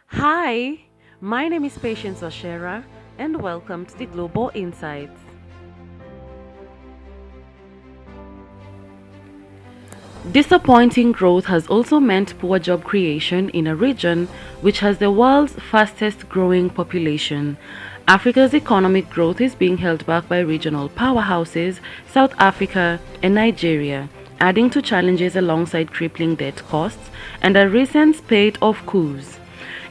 Hi, my name is Patience Oshera, and welcome to the Global Insights. Disappointing growth has also meant poor job creation in a region which has the world's fastest growing population. Africa's economic growth is being held back by regional powerhouses, South Africa and Nigeria, adding to challenges alongside crippling debt costs and a recent spate of coups.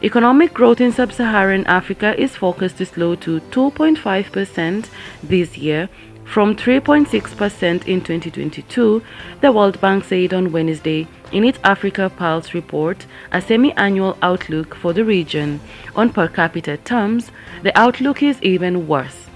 Economic growth in sub-Saharan Africa is forecast to slow to 2.5% this year from 3.6% in 2022, the World Bank said on Wednesday in its Africa Pulse report, a semi-annual outlook for the region. On per capita terms, the outlook is even worse.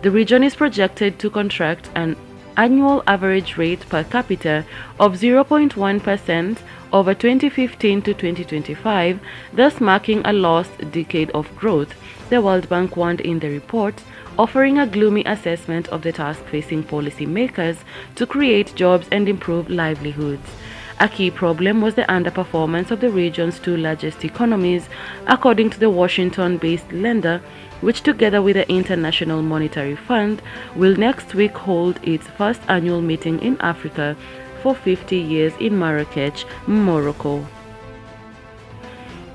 The region is projected to contract an annual average rate per capita of 0.1% over 2015 to 2025, thus marking a lost decade of growth, the World Bank warned in the report, offering a gloomy assessment of the task facing policymakers to create jobs and improve livelihoods. A key problem was the underperformance of the region's two largest economies, according to the Washington-based lender, which together with the International Monetary Fund will next week hold its first annual meeting in Africa for 50 years in Marrakech, Morocco.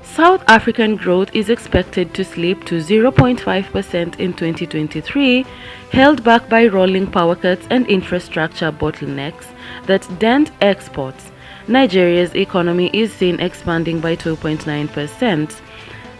South African growth is expected to slip to 0.5% in 2023, held back by rolling power cuts and infrastructure bottlenecks that dent exports. Nigeria's economy is seen expanding by 2.9%.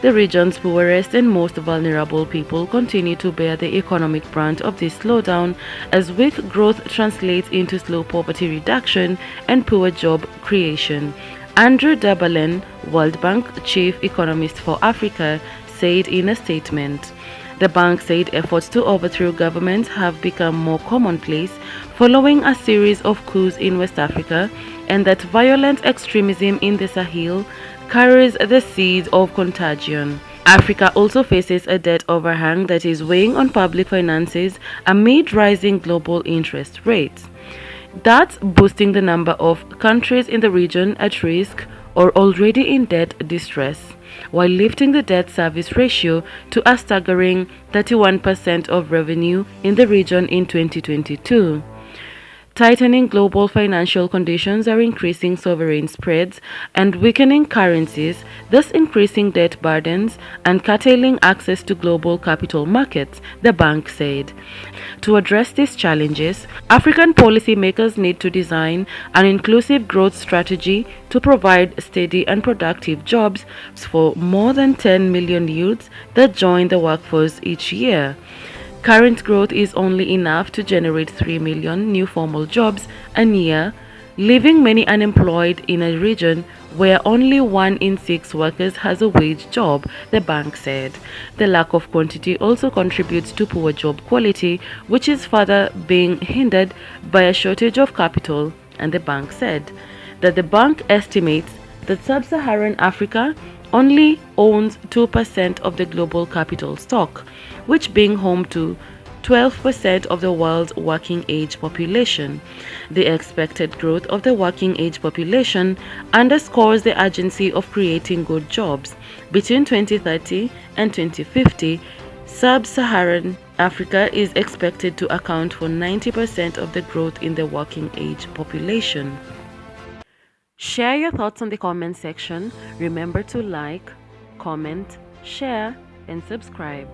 The region's poorest and most vulnerable people continue to bear the economic brunt of this slowdown as weak growth translates into slow poverty reduction and poor job creation. Andrew Daberlin, World Bank chief economist for Africa, said in a statement. The bank said efforts to overthrow governments have become more commonplace following a series of coups in West Africa and that violent extremism in the Sahel carries the seeds of contagion. Africa also faces a debt overhang that is weighing on public finances amid rising global interest rates. That's boosting the number of countries in the region at risk or already in debt distress, while lifting the debt service ratio to a staggering 31% of revenue in the region in 2022. Tightening global financial conditions are increasing sovereign spreads and weakening currencies, thus increasing debt burdens and curtailing access to global capital markets, the bank said. To address these challenges, African policymakers need to design an inclusive growth strategy to provide steady and productive jobs for more than 10 million youths that join the workforce each year. Current growth is only enough to generate 3 million new formal jobs a year, leaving many unemployed in a region where only 1 in 6 workers has a wage job, the bank said. The lack of quantity also contributes to poor job quality, which is further being hindered by a shortage of capital, and the bank said that the bank estimates that sub-Saharan Africa only owns 2% of the global capital stock, which being home to 12% of the world's working age population. The expected growth of the working age population underscores the urgency of creating good jobs. Between 2030 and 2050, Sub-Saharan Africa is expected to account for 90% of the growth in the working age population. Share your thoughts on the comment section. Remember to like, comment, share, and subscribe.